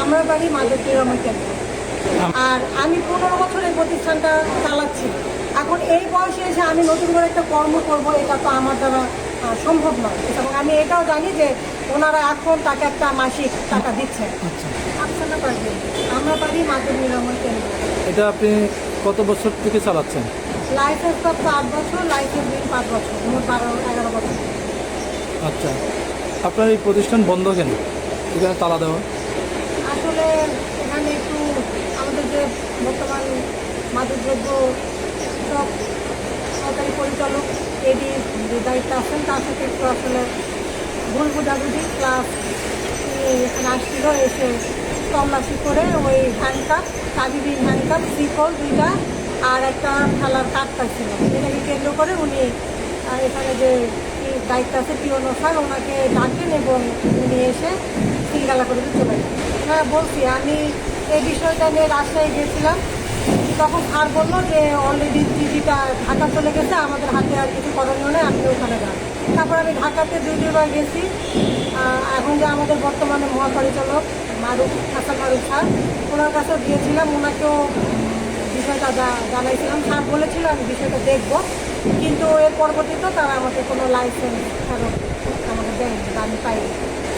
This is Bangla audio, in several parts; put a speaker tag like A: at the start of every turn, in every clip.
A: আমার বাড়ি মাদক নিরাময় কেন্দ্র। আর আমি 15 বছর এই প্রতিষ্ঠানটা চালাচ্ছি। এখন এই বয়সে এসে আমি নতুন করে একটা কর্ম করব, এটা তো আমার দ্বারা সম্ভব নয়। এবং আমি এটাও জানি যে ওনারা এখন তাকে একটা মাসিক টাকা দিচ্ছে। আফসানা পারবেন, আমার বাড়ি মাদক নিরাময় কেন্দ্র।
B: এটা আপনি কত বছর থেকে চালাচ্ছেন?
A: লাইসেন্স প্রাপ্ত 8 বছর, লাইসেন্স বিল 5 বছর, মোট 12-11 বছর।
B: আচ্ছা, আপনার এই প্রতিষ্ঠান বন্ধ কেন? এখানে তালা দেওয়া?
A: আসলে এখানে একটু আমাদের যে বর্তমান মাদকদ্রব্য সব সরকারি পরিচালক এডি যে দায়িত্বে আছেন তার সাথে একটু আসলে ভুল বোঝাবুঝি, প্লাস এখানে আসছিল, এসে তল্লাশি করে ওই হ্যান্ডকাপ, চাবিবিহীন হ্যান্ডকাপ, শিকল 2টা আর একটা খেলার কাঠ পাইছিল। এটাকে কেন্দ্র করে উনি এখানে যে দায়িত্ব আছে পিওনো স্যার, ওনাকে ডাকেন এবং উনি এসে সিলগালা করে চলে যান। হ্যাঁ বলছি, আমি এই বিষয়টা নিয়ে রাজশাহী গিয়েছিলাম, তখন স্যার বললো যে অলরেডি জিজিটা ঢাকা চলে গেছে, আমাদের হাতে আর কিছু করণীয় নেই, আপনি ওখানে যান। তারপর আমি ঢাকাতে 2-2বার গেছি। এখন যে আমাদের বর্তমানে মহাপরিচালক হাসান মারুফ স্যার, ওনার কাছেও গিয়েছিলাম, ওনাকেও বিষয়টা জানাইছিলাম। স্যার বলেছিল আমি বিষয়টা দেখব, কিন্তু এর পরবর্তীতে তারা আমাকে কোনো লাইসেন্স ফেরত আমাকে দেয়নি, আমি পাইনি।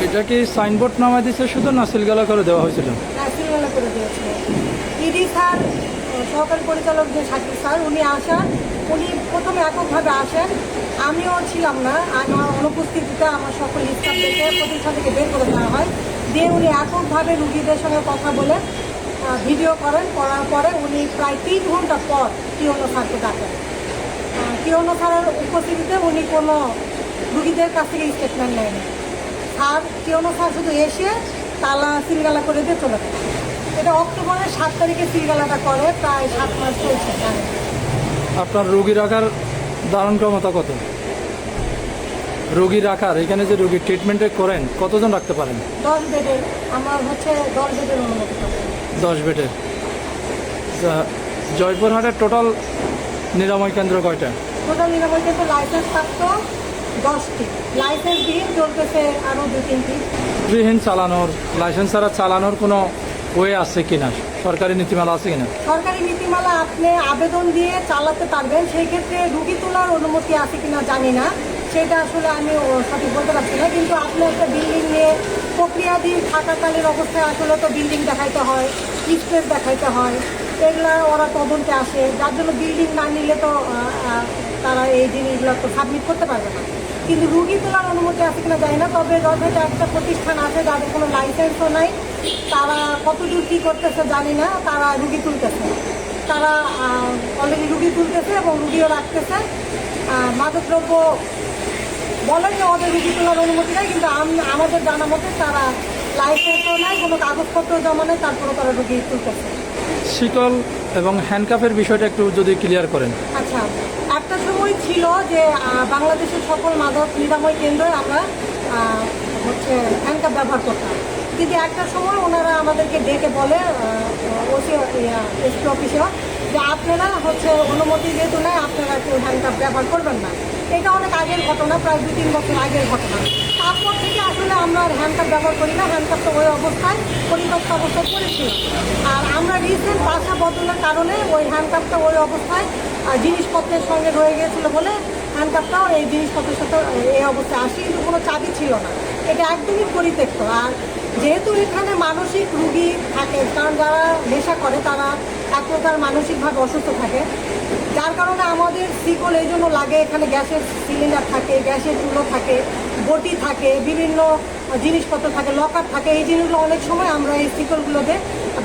B: এটা কি সাইনবোর্ড নামায় দিচ্ছে শুধু, না সিলগালা করে দেওয়া হয়েছিল?
A: সিলগালা করে দিয়েছিল। ইডি স্যার, সহকারী পরিচালক যে শাকিব স্যার, উনি প্রথমে এককভাবে আসেন, আমিও ছিলাম না, আমার অনুপস্থিতিতে আমার সকল স্টাফদেরকে প্রতিষ্ঠান থেকে বের করে দেওয়া হয়, দিয়ে উনি এককভাবে রুগীদের সঙ্গে কথা বলে ভিডিও করার পরে উনি প্রায় 3 ঘন্টা পর পিওনো স্যারকে ডাকেন। পিওনো স্যারের উপস্থিতিতে উনি কোনো রুগীদের কাছ থেকে স্টেটমেন্ট নেয়নি। পিওনো স্যার শুধু এসে তালা সিলগালা করে দিয়ে চলে যায়। এটা অক্টোবরের 7 তারিখে সিলগালাটা করে, প্রায় 7 মাস চলছে।
B: আপনার রোগী রাখার ধারণ ক্ষমতা কত? রোগী রাখার, এখানে যে রোগী ট্রিটমেন্টে করেন কতজন রাখতে পারেন?
A: 10 বেডের, আমার হচ্ছে 10 বেডের অনুমতি পাবে।
B: 10 বেডের। জয়পুরহাটের টোটাল নিরাময় কেন্দ্র কয়টা?
A: টোটাল নিরাময় কেন্দ্র লাইসেন্স প্রাপ্ত 10টি, লাইসেন্স বিহীন চলতেছে আরও 2-3টি।
B: বিহীন চালানোর, লাইসেন্স ছাড়া চালানোর কোনো ওয়ে আছে কিনা, সরকারি নীতিমালা আছে কিনা?
A: সরকারি নীতিমালা আপনি আবেদন দিয়ে চালাতে পারবেন, সেই ক্ষেত্রে রুগী তোলার অনুমতি আছে কিনা জানি না, সেটা আসলে আমি সঠিক বলতে পারছি না। কিন্তু আপনি একটা বিল্ডিং নিয়ে প্রক্রিয়াধীন থাকাকালীন অবস্থায় আসলে তো বিল্ডিং দেখাইতে হয়, স্পেস দেখাইতে হয়, এগুলা ওরা তদন্তে আসে, যার জন্য বিল্ডিং না নিলে তো তারা এই জিনিসগুলো তো সাবমিট করতে পারবে না। কিন্তু রুগী তোলার অনুমতি আছে কিনা জানি না, তবে যথাযথ একটা প্রতিষ্ঠান আছে যাদের কোনো লাইসেন্সও নাই, তারা কতদূর কী করতেছে জানি না, তারা রুগী তুলতেছে, তারা অলরেডি রুগী তুলতেছে এবং রুগীও রাখতেছে। মাদকদ্রব্য বলেন যে ওদের রুগী তোলার অনুমতি নেই, কিন্তু আমাদের জানা মতে তারা লাইসেন্সও নাই, কোনো কাগজপত্র জমা নেই, তারপরে তারা রুগী তুলতেছে।
B: শিকল এবং হ্যান্ডকাফের বিষয়টা একটু যদি ক্লিয়ার করেন।
A: আচ্ছা, একটা সময় ছিল যে বাংলাদেশের সকল মাদক নিরাময় কেন্দ্রে আমরা হচ্ছে হ্যান্ডকাপ ব্যবহার করতাম, কিন্তু একটা সময় ওনারা আমাদেরকে ডেকে বলে এসপি অফিসেও যে আপনারা হচ্ছে অনুমতি যেহেতু নেয়, আপনারা কেউ হ্যান্ডকাপ ব্যবহার করবেন না। এটা অনেক আগের ঘটনা, প্রায় 2-3 বছর আগের ঘটনা। তারপর থেকে আসলে আমরা হ্যান্ডকাপ ব্যবহার করি না, হ্যান্ডকাপটা ওই অবস্থায় পরিত্যক্ত অবস্থায় পড়েছিল। আর আমরা রিসেন্ট বাসা বদলের কারণে ওই হ্যান্ডকাপটা ওই অবস্থায় জিনিসপত্রের সঙ্গে রয়ে গিয়েছিল বলে হ্যান্ডকাপটাও এই জিনিসপত্রের সাথে এই অবস্থায় আসে, কিন্তু কোনো চাবি ছিল না, এটা একদমই পরিত্যক্ত। আর যেহেতু এখানে মানসিক রুগী থাকে, কারণ যারা নেশা করে তারা এক প্রকার মানসিকভাবে অসুস্থ থাকে, যার কারণে আমাদের শিকল এই জন্য লাগে। এখানে গ্যাসের সিলিন্ডার থাকে, গ্যাসের চুলো থাকে, বটি থাকে, বিভিন্ন জিনিসপত্র থাকে, লকার থাকে, এই জিনিসগুলো অনেক সময় আমরা এই শিকলগুলোতে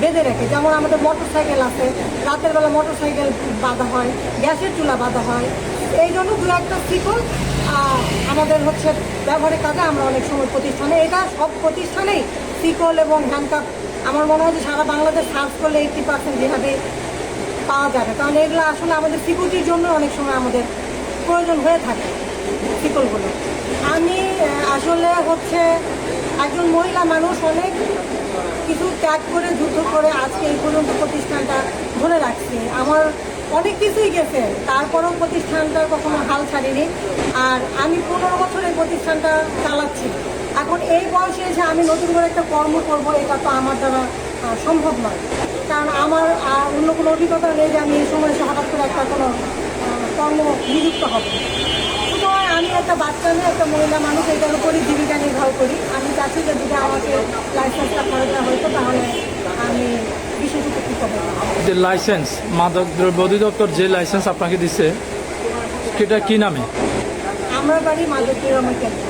A: বেঁধে রাখি। যেমন আমাদের মোটর সাইকেল আছে, রাতের বেলা মোটর সাইকেল বাঁধা হয়, গ্যাসের চুলা বাঁধা হয়, এই জন্য 2-1টা শিকল আমাদের হচ্ছে ব্যবহারের কাজে আমরা অনেক সময় প্রতিষ্ঠানে, এটা সব প্রতিষ্ঠানেই শিকল এবং হ্যান্ডকাপ আমার মনে হয় যে সারা বাংলাদেশ সার্চ করলে 80% যেভাবে পাওয়া যাবে, কারণ এগুলো আসলে আমাদের সিকিউরিটির জন্য অনেক সময় আমাদের প্রয়োজন হয়ে থাকে শিকলগুলো। আমি আসলে হচ্ছে একজন মহিলা মানুষ, অনেক কিছু ত্যাগ করে যুদ্ধ করে আজকে এই পর্যন্ত প্রতিষ্ঠানটা ধরে রাখছি। আমার অনেক কিছুই গেছে, তারপরেও প্রতিষ্ঠানটা কখনো হাল ছাড়িনি। আর আমি 15 বছর এই প্রতিষ্ঠানটা চালাচ্ছি। এখন এই বয়সে এসে আমি নতুন করে একটা কর্ম করব, এটা তো আমার দ্বারা সম্ভব নয়। কারণ আমার অন্য কোনো অভিজ্ঞতা নেই যে আমি এই সময় এসে হঠাৎ করে একটা কোনো কর্ম নিযুক্ত হব। সুতরাং আমি একটা বাচ্চা নিয়ে একটা মহিলা মানুষ এটার উপরই জীবিকা নির্বাহ করি। আমি চাচ্ছি যে যদি আমাকে লাইসেন্সটা করে দেওয়া হতো তাহলে আমি বিশেষ উপকৃত হতাম।
B: যে লাইসেন্স, মাদক দ্রব্য অধিদপ্তর যে লাইসেন্স আপনাকে দিচ্ছে সেটা কি নামে?
A: আমরা বাড়ি মাদক নিরাময় কেন্দ্র।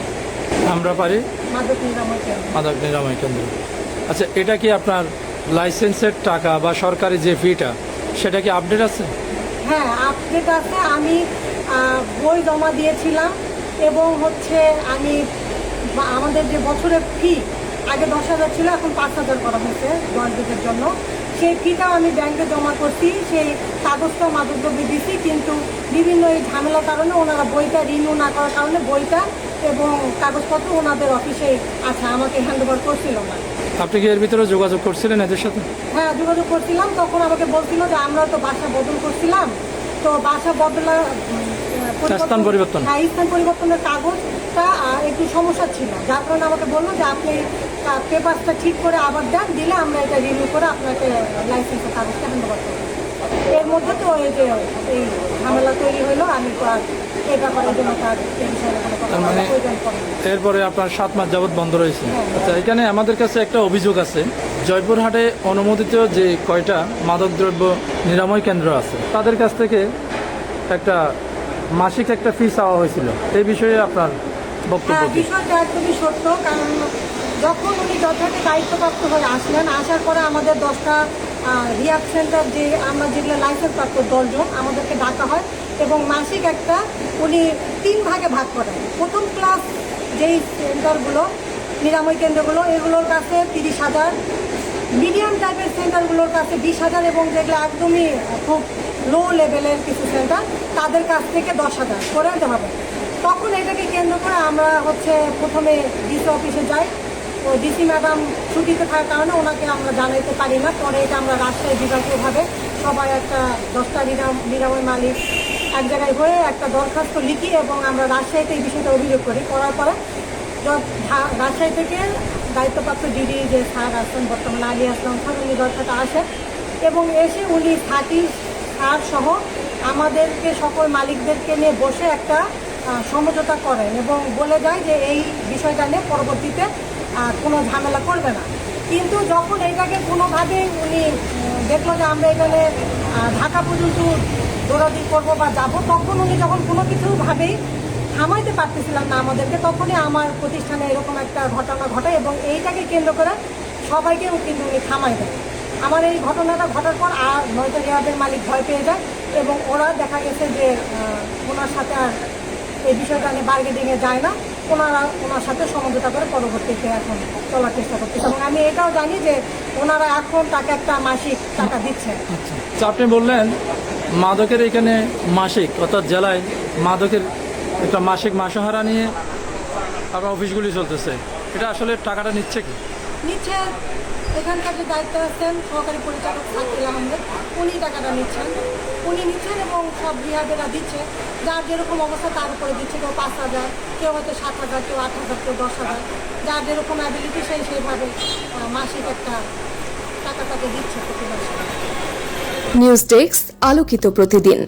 B: আমরা পারি
A: মাদক নিরাময় কেন্দ্র।
B: মাদক নিরাময় কেন্দ্র। আচ্ছা, এটা কি আপনার লাইসেন্সের টাকা বা সরকারি যে ফিটা সেটা কি আপডেট আছে?
A: হ্যাঁ, আপডেট আছে। আমি বই জমা দিয়েছিলাম এবং হচ্ছে আমি আমাদের যে বছরের ফি আগে 10,000 ছিল, এখন 5,000 করা হয়েছে দলবিদের জন্য। সেই ফিটাও আমি ব্যাংকে জমা করছি, সেই কাগজটাও মাদকদ্রব্য দিছি, কিন্তু বিভিন্ন এই ঝামেলার কারণে ওনারা বইটা রিনিউ না করার কারণে বইটা এবং কাগজপত্র ওনাদের অফিসেই আছে, আমাকে হ্যান্ড ওভার করছিল না।
B: আপনি কি এর ভিতরে যোগাযোগ করছিলেন এদের সাথে?
A: হ্যাঁ, যোগাযোগ করছিলাম। তখন আমাকে বলছিল যে আমরা তো বাসা বদল করছিলাম, তো বাসা বদলা
B: স্থান পরিবর্তন।
A: হ্যাঁ, স্থান পরিবর্তনের কাগজটা একটু সমস্যা ছিল, যার কারণে আমাকে বললো যে আপনি পেপারসটা ঠিক করে আবার দেন, দিলে আমরা এটা রিনিউ করে আপনাকে লাইসেন্সের কাগজটা হ্যান্ড ওভার করবো। এর মধ্যে তো এই যে এই ঝামেলা তৈরি হইলো, আমি তো আর এই ব্যাপারের জন্য তার এই বিষয়ে কোনো কথা
B: তার মানে
A: বলার প্রয়োজন পড়ে না।
B: এরপরে আপনার 7 মাস যাবৎ বন্ধ রয়েছে।
A: হ্যাঁ।
B: আচ্ছা, এখানে আমাদের কাছে একটা অভিযোগ আছে, জয়পুরহাটে অনুমোদিত যে কয়টা মাদকদ্রব্য নিরাময় কেন্দ্র আছে তাদের কাছ থেকে একটা মাসিক একটা ফি চাওয়া হয়েছিল। এই বিষয়ে আপনার বক্তব্য
A: হ্যাঁ,
B: কি?
A: বিষয়টা একদমই সত্য। কারণ যখন উনি যথার্থ দায়িত্বপ্রাপ্ত হয়ে আসলেন, আসার পরে আমাদের 10টা রিহাব সেন্টার যে আমরা যেগুলো লাইসেন্স প্রাপ্ত 10 জন আমাদেরকে ডাকা হয় এবং মাসিক একটা উনি 3 ভাগে ভাগ করেন। প্রথম ক্লাস যেই সেন্টারগুলো নিরাময় কেন্দ্রগুলো এগুলোর কাছে 30,000, মিডিয়াম টাইপের সেন্টারগুলোর কাছে 20,000 এবং যেগুলো একদমই খুব লো লেভেলের কিছু সেন্টার তাদের কাছ থেকে 10,000 করে আনতে হবে। তখন এটাকে কেন্দ্র করে আমরা হচ্ছে প্রথমে ডিসি অফিসে যাই। তো ডিসি ম্যাডাম ছুটিতে থাকার কারণে ওনাকে আমরা জানাইতে পারি না। পরে এটা আমরা রাজশাহী বিভাগীয়ভাবে সবাই একটা 10টা নিরাময় মালিক এক জায়গায় হয়ে একটা দরখাস্ত লিখি এবং আমরা রাজশাহীতে এই বিষয়টা অভিযোগ করি। করার পরে রাজশাহী থেকে দায়িত্বপ্রাপ্ত ডিডি যে স্যার আছেন বর্তমানে আলী আসলাম খান, উনি দরখাটা আসেন এবং এসে উনি স্যার সহ আমাদেরকে সকল মালিকদেরকে নিয়ে বসে একটা সমঝোতা করেন এবং বলে যায় যে এই বিষয়টা নিয়ে পরবর্তীতে কোনো ঝামেলা করবে না। কিন্তু যখন এটাকে কোনোভাবেই উনি দেখলো যে আমরা এখানে ঢাকা পর্যন্ত দৌড়াদৌড়ি করবো বা যাবো, তখন উনি যখন কোনো কিছুভাবেই থামাইতে পারতেছিলাম না আমাদেরকে, তখনই আমার প্রতিষ্ঠানে এরকম একটা ঘটনা ঘটে এবং এইটাকে কেন্দ্র করে সবাইকেও কিন্তু উনি থামাই দেয়। আমার এই ঘটনাটা ঘটার পর আর 9টা রিহাবের মালিক ভয় পেয়ে যায় এবং ওরা দেখা গেছে যে ওনার সাথে আর এই বিষয়টা নিয়ে বার্গেনিংয়ে যায় না, ওনার সাথে সমঝোতা করে পরবর্তীতে এখন চলার চেষ্টা করতেছে এবং আমি এটাও জানি যে ওনারা এখন তাকে একটা মাসিক টাকা দিচ্ছে।
B: আচ্ছা, আপনি বললেন মাদকের এখানে মাসিক অর্থাৎ জেলায় মাদকের একটা মাসিক মাসহারা নিয়ে আপনার অফিসগুলি চলতেছে, এটা আসলে টাকাটা নিচ্ছে কি?
A: নিচ্ছে এখানকার যে দায়িত্ব আছেন সহকারী পরিচালক সাকিল আহমেদ, উনি টাকাটা নিচ্ছেন এবং সব রিহাবেরা দিচ্ছে, যার যেরকম অবস্থা তার উপরে দিচ্ছে। কেউ 5,000, কেউ হয়তো 7,000, কেউ 8,000, কেউ 10,000, যার যেরকম অ্যাবিলিটি সেইভাবে মাসিক একটা টাকা তাকে দিচ্ছে প্রতি মাসে।
C: নিউজ ডেস্ক, আলোকিত প্রতিদিন।